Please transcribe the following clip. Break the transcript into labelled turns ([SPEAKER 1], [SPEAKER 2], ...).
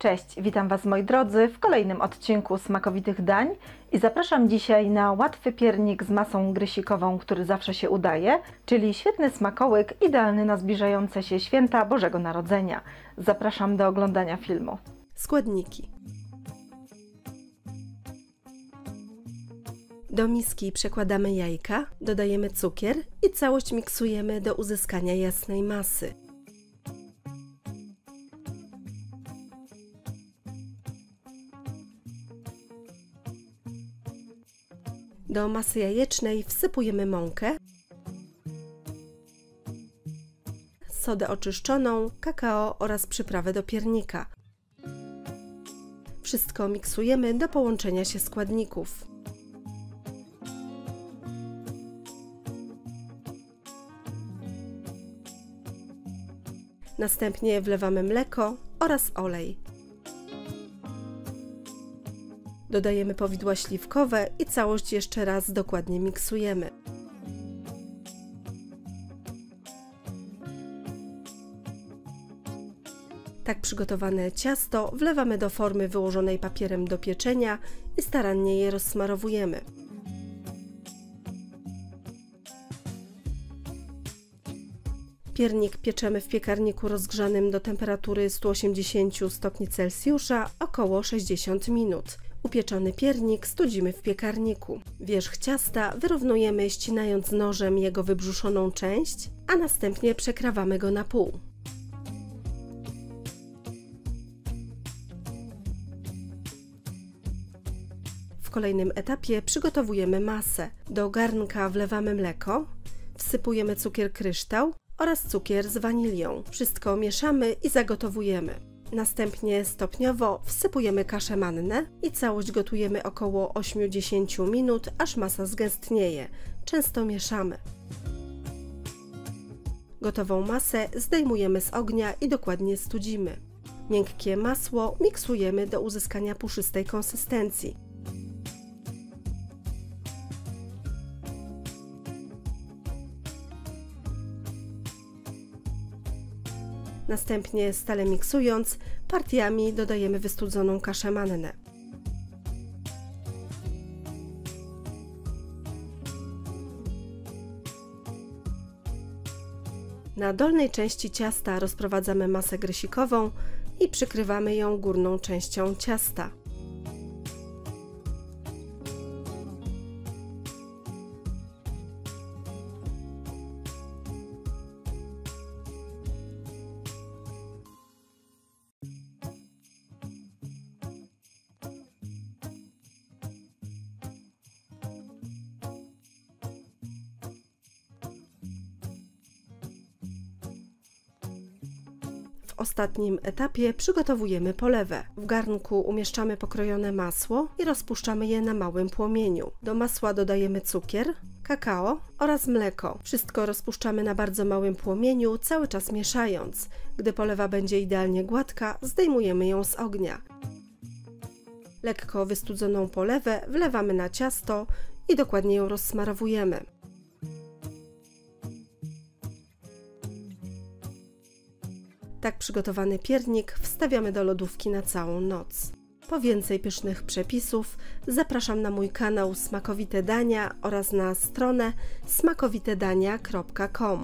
[SPEAKER 1] Cześć, witam Was moi drodzy w kolejnym odcinku smakowitych dań i zapraszam dzisiaj na łatwy piernik z masą grysikową, który zawsze się udaje, czyli świetny smakołyk idealny na zbliżające się święta Bożego Narodzenia. Zapraszam do oglądania filmu.
[SPEAKER 2] Składniki. Do miski przekładamy jajka, dodajemy cukier i całość miksujemy do uzyskania jasnej masy. Do masy jajecznej wsypujemy mąkę, sodę oczyszczoną, kakao oraz przyprawę do piernika. Wszystko miksujemy do połączenia się składników. Następnie wlewamy mleko oraz olej. Dodajemy powidła śliwkowe i całość jeszcze raz dokładnie miksujemy. Tak przygotowane ciasto wlewamy do formy wyłożonej papierem do pieczenia i starannie je rozsmarowujemy. Piernik pieczemy w piekarniku rozgrzanym do temperatury 180 stopni Celsjusza około 60 minut. Upieczony piernik studzimy w piekarniku. Wierzch ciasta wyrównujemy, ścinając nożem jego wybrzuszoną część, a następnie przekrawamy go na pół. W kolejnym etapie przygotowujemy masę. Do garnka wlewamy mleko, wsypujemy cukier kryształ oraz cukier z wanilią. Wszystko mieszamy i zagotowujemy. Następnie stopniowo wsypujemy kaszę mannę i całość gotujemy około 8–10 minut, aż masa zgęstnieje. Często mieszamy. Gotową masę zdejmujemy z ognia i dokładnie studzimy. Miękkie masło miksujemy do uzyskania puszystej konsystencji. Następnie stale miksując, partiami dodajemy wystudzoną kaszę mannę. Na dolnej części ciasta rozprowadzamy masę grysikową i przykrywamy ją górną częścią ciasta. W ostatnim etapie przygotowujemy polewę. W garnku umieszczamy pokrojone masło i rozpuszczamy je na małym płomieniu. Do masła dodajemy cukier, kakao oraz mleko. Wszystko rozpuszczamy na bardzo małym płomieniu, cały czas mieszając. Gdy polewa będzie idealnie gładka, zdejmujemy ją z ognia. Lekko wystudzoną polewę wlewamy na ciasto i dokładnie ją rozsmarowujemy. Tak przygotowany piernik wstawiamy do lodówki na całą noc. Po więcej pysznych przepisów zapraszam na mój kanał Smakowite Dania oraz na stronę smakowitedania.com.